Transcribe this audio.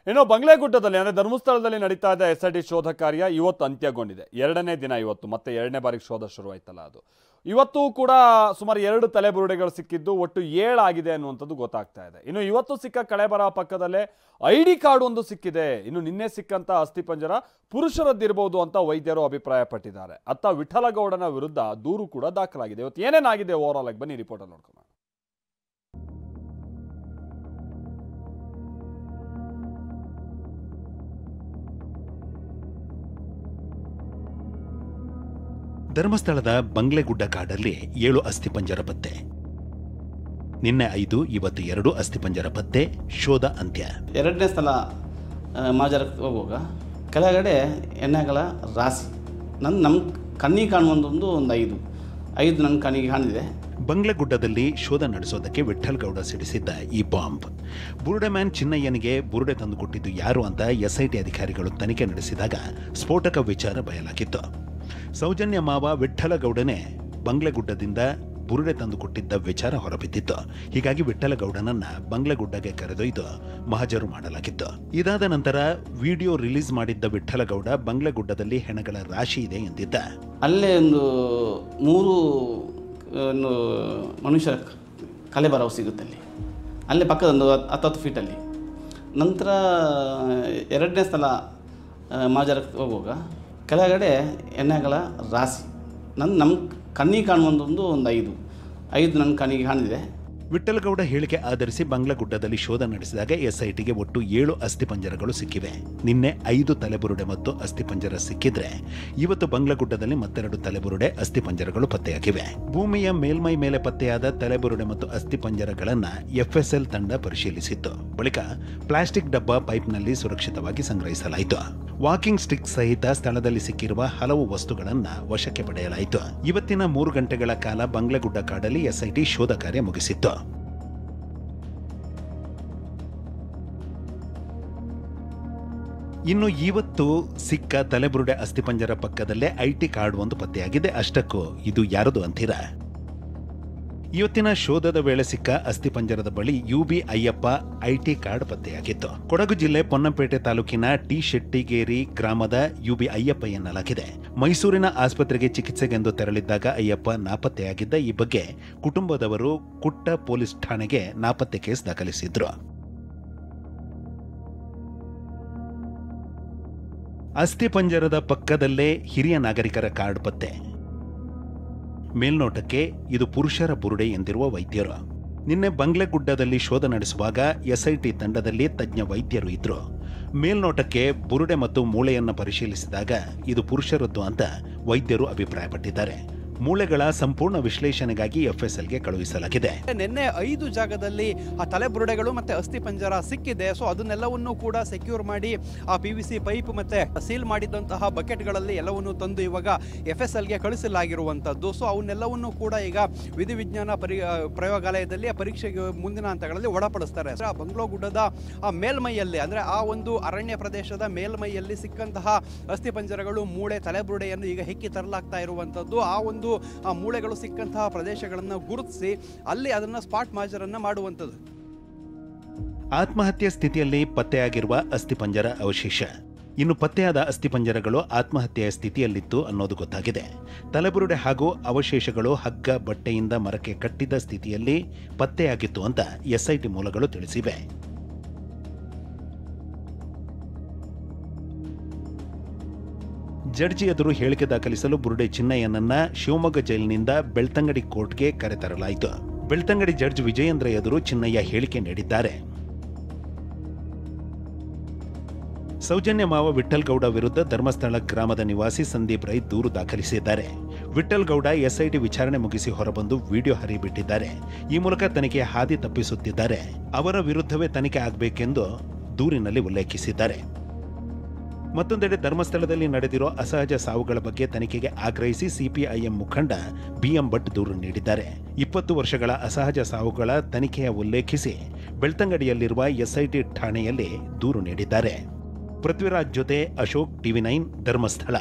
ಇನ್ನು ಬಂಗ್ಲೆಗುಡ್ಡದಲ್ಲಿ ಅಂದರೆ ಧರ್ಮಸ್ಥಳದಲ್ಲಿ ನಡೀತಾ ಇದ್ದ SIT ಶೋಧ ಕಾರ್ಯ ಇವತ್ತು ಅಂತ್ಯಗೊಂಡಿದೆ. ಎರಡನೇ ದಿನ ಇವತ್ತು, ಮತ್ತೆ ಎರಡನೇ ಬಾರಿಗೆ ಶೋಧ ಶುರುವಾಯ್ತಲ್ಲ ಅದು. ಇವತ್ತು ಕೂಡ ಸುಮಾರು 2 ತಲೆಬುರುಡೆಗಳು ಸಿಕ್ಕಿದ್ದು, ಒಟ್ಟು 7 ಆಗಿದೆ ಅನ್ನುವಂಥದ್ದು ಗೊತ್ತಾಗ್ತಾ ಇದೆ. ಇನ್ನು ಇವತ್ತು ಸಿಕ್ಕ ಕಳೆಬರ ಪಕ್ಕದಲ್ಲೇ ID ಕಾರ್ಡ್ ಒಂದು ಸಿಕ್ಕಿದೆ. ಇನ್ನು ನಿನ್ನೆ ಸಿಕ್ಕಂತ ಅಸ್ಥಿಪಂಜರ ಪುರುಷರದ್ದಿರಬಹುದು ಅಂತ ವೈದ್ಯರು ಅಭಿಪ್ರಾಯಪಟ್ಟಿದ್ದಾರೆ. ಅತ್ತ ವಿಠಲಗೌಡನ ವಿರುದ್ಧ ದೂರು ಕೂಡ ದಾಖಲಾಗಿದೆ. ಇವತ್ತು ಏನೇನಾಗಿದೆ ಓವರ್ ಆಲ್ ಆಗಿ ಬನ್ನಿ ರಿಪೋರ್ಟ್ ಅಲ್ಲಿ ನೋಡ್ಕೊಂಡು. ಧರ್ಮಸ್ಥಳದ ಬಂಗ್ಲೆಗುಡ್ಡ ಕಾಡಲ್ಲಿ 7 ಅಸ್ಥಿಪಂಜರ ಪತ್ತೆ. ನಿನ್ನೆ 5, ಇವತ್ತು 2 ಅಸ್ಥಿಪಂಜರ ಪತ್ತೆ. ಶೋಧ ಅಂತ್ಯ. ಎರಡನೇ ಸ್ಥಳ ಮಾಜರಕ್ಕೆ ಹೋಗುವಾಗ ಕೆಳಗಡೆ ಎಣ್ಣೆಗಳ ರಾಶಿ ನಮ್ಮ ಕಣ್ಣಿಗೆ ಕಾಣುವಂಥದ್ದು ಒಂದು 5 ನನ್ನ ಕಣ್ಣಿಗೆ ಕಾಣಿದೆ. ಬಂಗ್ಲೆಗುಡ್ಡದಲ್ಲಿ ಶೋಧ ನಡೆಸೋದಕ್ಕೆ ವಿಠಲ್ಗೌಡ ಸಿಡಿಸಿದ್ದ ಈ ಬಾಂಬ್ ಬುರುಡೆ ಮ್ಯಾನ್ ಚಿನ್ನಯ್ಯನಿಗೆ ಬುರುಡೆ ತಂದುಕೊಟ್ಟಿದ್ದು ಯಾರು ಅಂತ SIT ಅಧಿಕಾರಿಗಳು ತನಿಖೆ ನಡೆಸಿದಾಗ ಸ್ಫೋಟಕ ವಿಚಾರ ಬಯಲಾಗಿತ್ತು. ಸೌಜನ್ಯ ಮಾವ ವಿಠಲಗೌಡನೇ ಬಂಗ್ಲೆಗುಡ್ಡದಿಂದ ಬುರುಡೆ ತಂದುಕೊಟ್ಟಿದ್ದ ವಿಚಾರ ಹೊರಬಿದ್ದಿತ್ತು. ಹೀಗಾಗಿ ವಿಠಲಗೌಡನನ್ನ ಬಂಗ್ಲೆಗುಡ್ಡಗೆ ಕರೆದೊಯ್ದು ಮಹಜರು ಮಾಡಲಾಗಿತ್ತು. ಇದಾದ ನಂತರ ವಿಡಿಯೋ ರಿಲೀಸ್ ಮಾಡಿದ್ದ ವಿಠಲಗೌಡ ಬಂಗ್ಲೆಗುಡ್ಡದಲ್ಲಿ ಹೆಣಗಳ ರಾಶಿ ಇದೆ ಎಂದಿದ್ದ. ಅಲ್ಲೇ ಒಂದು 3 ಮನುಷ್ಯರ ಕಲೆಬರವು ಸಿಗುತ್ತೆ ಅಲ್ಲೇ ಪಕ್ಕದ ಒಂದು 10 ಫೀಟಲ್ಲಿ. ನಂತರ ಎರಡನೇ ಸ್ಥಳ ಮಾಜರಕ್ಕೆ ಹೋಗುವಾಗ ಕೆಳಗಡೆ ಎಣ್ಣೆಗಳ ರಾಶಿ ನಮ್ಮ ಕಣ್ಣಿಗೆ ಕಾಣುವಂಥದ್ದು ಒಂದು 5 ನನ್ನ ಕಣ್ಣಿಗೆ ಕಾಣಿದೆ. ವಿಠಲಗೌಡ ಹೇಳಿಕೆ ಆಧರಿಸಿ ಬಂಗ್ಲೆಗುಡ್ಡದಲ್ಲಿ ಶೋಧ ನಡೆಸಿದಾಗ SITಗೆ ಒಟ್ಟು 7 ಅಸ್ಥಿಪಂಜರಗಳು ಸಿಕ್ಕಿವೆ. ನಿನ್ನೆ 5 ತಲೆಬುರುಡೆ ಮತ್ತು ಅಸ್ಥಿಪಂಜರ ಸಿಕ್ಕಿದ್ರೆ ಇವತ್ತು ಬಂಗ್ಲೆಗುಡ್ಡದಲ್ಲಿ ಮತ್ತೆರಡು ತಲೆಬುರುಡೆ ಅಸ್ಥಿಪಂಜರಗಳು ಪತ್ತೆಯಾಗಿವೆ. ಭೂಮಿಯ ಮೇಲ್ಮೈ ಮೇಲೆ ಪತ್ತೆಯಾದ ತಲೆಬುರುಡೆ ಮತ್ತು ಅಸ್ಥಿಪಂಜರಗಳನ್ನ FSL ತಂಡ ಪರಿಶೀಲಿಸಿತ್ತು. ಬಳಿಕ ಪ್ಲಾಸ್ಟಿಕ್ ಡಬ್ಬ ಪೈಪ್ನಲ್ಲಿ ಸುರಕ್ಷಿತವಾಗಿ ಸಂಗ್ರಹಿಸಲಾಯಿತು. ವಾಕಿಂಗ್ ಸ್ಟಿಕ್ ಸಹಿತ ಸ್ಥಳದಲ್ಲಿ ಸಿಕ್ಕಿರುವ ಹಲವು ವಸ್ತುಗಳನ್ನು ವಶಕ್ಕೆ ಪಡೆಯಲಾಯಿತು. ಇವತ್ತಿನ 3 ಗಂಟೆಗಳ ಕಾಲ ಬಂಗ್ಲೆಗುಡ್ಡ ಕಾಡಲ್ಲಿ SIT ಶೋಧ ಕಾರ್ಯ ಮುಗಿಸಿತ್ತು. ಇನ್ನು ಇವತ್ತು ಸಿಕ್ಕ ತಲೆಬುರುಡೆ ಅಸ್ಥಿಪಂಜರ ಪಕ್ಕದಲ್ಲೇ IT ಕಾರ್ಡ್ ಒಂದು ಪತ್ತೆಯಾಗಿದೆ. ಅಷ್ಟಕ್ಕೂ ಇದು ಯಾರದು ಅಂತೀರಾ? ಇವತ್ತಿನ ಶೋಧದ ವೇಳೆ ಸಿಕ್ಕ ಅಸ್ಥಿಪಂಜರದ ಬಳಿ UB ಅಯ್ಯಪ್ಪ IT ಕಾರ್ಡ್ ಪತ್ತೆಯಾಗಿತ್ತು. ಕೊಡಗು ಜಿಲ್ಲೆ ಪೊನ್ನಂಪೇಟೆ ತಾಲೂಕಿನ ಟಿ ಶೆಟ್ಟಿಗೇರಿ ಗ್ರಾಮದ UB ಅಯ್ಯಪ್ಪ ಎನ್ನಲಾಗಿದೆ. ಮೈಸೂರಿನ ಆಸ್ಪತ್ರೆಗೆ ಚಿಕಿತ್ಸೆಗೆಂದು ತೆರಳಿದ್ದಾಗ ಅಯ್ಯಪ್ಪ ನಾಪತ್ತೆಯಾಗಿದ್ದ. ಈ ಬಗ್ಗೆ ಕುಟುಂಬದವರು ಕುಟ್ಟ ಪೊಲೀಸ್ ಠಾಣೆಗೆ ನಾಪತ್ತೆ ಕೇಸ್ ದಾಖಲಿಸಿದ್ರು. ಅಸ್ಥಿಪಂಜರದ ಪಕ್ಕದಲ್ಲೇ ಹಿರಿಯ ನಾಗರಿಕರ ಕಾರ್ಡ್ ಪತ್ತೆ. ಮೇಲ್ನೋಟಕ್ಕೆ ಇದು ಪುರುಷರ ಬುರುಡೆ ಎಂದಿರುವ ವೈದ್ಯರು. ನಿನ್ನೆ ಬಂಗ್ಲೆಗುಡ್ಡದಲ್ಲಿ ಶೋಧ ನಡೆಸುವಾಗ SIT ತಂಡದಲ್ಲಿ ತಜ್ಞ ವೈದ್ಯರು ಇದ್ರು. ಮೇಲ್ನೋಟಕ್ಕೆ ಬುರುಡೆ ಮತ್ತು ಮೂಳೆಯನ್ನು ಪರಿಶೀಲಿಸಿದಾಗ ಇದು ಪುರುಷರದ್ದು ಅಂತ ವೈದ್ಯರು ಅಭಿಪ್ರಾಯಪಟ್ಟಿದ್ದಾರೆ. ಮೂಳೆಗಳ ಸಂಪೂರ್ಣ ವಿಶ್ಲೇಷಣೆಗಾಗಿ FSLಗೆ ಕಳುಹಿಸಲಾಗಿದೆ. ನಿನ್ನೆ 5 ಜಾಗದಲ್ಲಿ ಆ ತಲೆಬುರುಡೆಗಳು ಮತ್ತೆ ಅಸ್ಥಿಪಂಜರ ಸಿಕ್ಕಿದೆ. ಸೊ ಅದನ್ನೆಲ್ಲವನ್ನೂ ಕೂಡ ಸೆಕ್ಯೂರ್ ಮಾಡಿ ಆ PVC ಪೈಪ್ ಮತ್ತೆ ಸೀಲ್ ಮಾಡಿದಂತಹ ಬಕೆಟ್ಗಳಲ್ಲಿ ಎಲ್ಲವನ್ನೂ ತಂದು ಇವಾಗ FSLಗೆ ಕಳಿಸಲಾಗಿರುವಂಥದ್ದು. ಸೊ ಅವನ್ನೆಲ್ಲವನ್ನೂ ಕೂಡ ಈಗ ವಿಧಿವಿಜ್ಞಾನ ಪ್ರಯೋಗಾಲಯದಲ್ಲಿ ಪರೀಕ್ಷೆಗೆ ಮುಂದಿನ ಹಂತಗಳಲ್ಲಿ ಒಳಪಡಿಸ್ತಾರೆ. ಆ ಬಂಗ್ಲೆಗುಡ್ಡದ ಆ ಮೇಲ್ಮೈಯಲ್ಲಿ ಅಂದರೆ ಆ ಒಂದು ಅರಣ್ಯ ಪ್ರದೇಶದ ಮೇಲ್ಮೈಯಲ್ಲಿ ಸಿಕ್ಕಂತಹ ಅಸ್ಥಿಪಂಜರಗಳು, ಮೂಳೆ, ತಲೆಬುರುಡೆಯನ್ನು ಈಗ ಹೆಕ್ಕಿ ತರಲಾಗ್ತಾ ಇರುವಂಥದ್ದು. ಆ ಒಂದು ಮೂಳೆಗಳು ಸಿಕ್ಕಂತಹ ಪ್ರದೇಶಗಳನ್ನು ಗುರುತಿಸಿ ಅಲ್ಲಿ ಅದನ್ನು ಸ್ಪಾಟ್ ಮಾಜರನ್ನ ಮಾಡುವಂಥದ್ದು. ಆತ್ಮಹತ್ಯೆ ಸ್ಥಿತಿಯಲ್ಲಿ ಪತ್ತೆಯಾಗಿರುವ ಅಸ್ಥಿಪಂಜರ ಅವಶೇಷ. ಇನ್ನು ಪತ್ತೆಯಾದ ಅಸ್ಥಿಪಂಜರಗಳು ಆತ್ಮಹತ್ಯೆಯ ಸ್ಥಿತಿಯಲ್ಲಿತ್ತು ಅನ್ನೋದು ಗೊತ್ತಾಗಿದೆ. ತಲೆಬುರುಡೆ ಹಾಗೂ ಅವಶೇಷಗಳು ಹಗ್ಗ, ಬಟ್ಟೆಯಿಂದ ಮರಕ್ಕೆ ಕಟ್ಟಿದ ಸ್ಥಿತಿಯಲ್ಲಿ ಪತ್ತೆಯಾಗಿತ್ತು ಅಂತ SIT ಮೂಲಗಳು ತಿಳಿಸಿವೆ. ಜಡ್ಜಿ ಎದುರು ಹೇಳಿಕೆ ದಾಖಲಿಸಲು ಬುರುಡೆ ಚಿನ್ನಯ್ಯನನ್ನ ಶಿವಮೊಗ್ಗ ಜೈಲಿನಿಂದ ಬೆಳ್ತಂಗಡಿ ಕೋರ್ಟ್ಗೆ ಕರೆತರಲಾಯಿತು. ಬೆಳ್ತಂಗಡಿ ಜಡ್ಜ್ ವಿಜಯೇಂದ್ರ ಎದುರು ಚಿನ್ನಯ್ಯ ಹೇಳಿಕೆ ನೀಡಿದ್ದಾರೆ. ಸೌಜನ್ಯ ಮಾವ ವಿಠಲ್ಗೌಡ ವಿರುದ್ಧ ಧರ್ಮಸ್ಥಳ ಗ್ರಾಮದ ನಿವಾಸಿ ಸಂದೀಪ್ ರೈ ದೂರು ದಾಖಲಿಸಿದ್ದಾರೆ. ವಿಠಲ್ಗೌಡ SIT ವಿಚಾರಣೆ ಮುಗಿಸಿ ಹೊರಬಂದು ವಿಡಿಯೋ ಹರಿಬಿಟ್ಟಿದ್ದಾರೆ. ಈ ಮೂಲಕ ತನಿಖೆಯ ಹಾದಿ ತಪ್ಪಿಸುತ್ತಿದ್ದಾರೆ. ಅವರ ವಿರುದ್ಧವೇ ತನಿಖೆ ಆಗಬೇಕೆಂದು ದೂರಿನಲ್ಲಿ ಉಲ್ಲೇಖಿಸಿದ್ದಾರೆ. ಮತ್ತೊಂದೆಡೆ ಧರ್ಮಸ್ಥಳದಲ್ಲಿ ನಡೆದಿರೋ ಅಸಹಜ ಸಾವುಗಳ ಬಗ್ಗೆ ತನಿಖೆಗೆ ಆಗ್ರಹಿಸಿ CPIM ಮುಖಂಡ BM ಭಟ್ ದೂರು ನೀಡಿದ್ದಾರೆ. 20 ವರ್ಷಗಳ ಅಸಹಜ ಸಾವುಗಳ ತನಿಖೆಯ ಉಲ್ಲೇಖಿಸಿ ಬೆಳ್ತಂಗಡಿಯಲ್ಲಿರುವ SIT ಠಾಣೆಯಲ್ಲಿ ದೂರು ನೀಡಿದ್ದಾರೆ. ಪೃಥ್ವಿರಾಜ್ ಜೊತೆ ಅಶೋಕ್, TV9 ಧರ್ಮಸ್ಥಳ.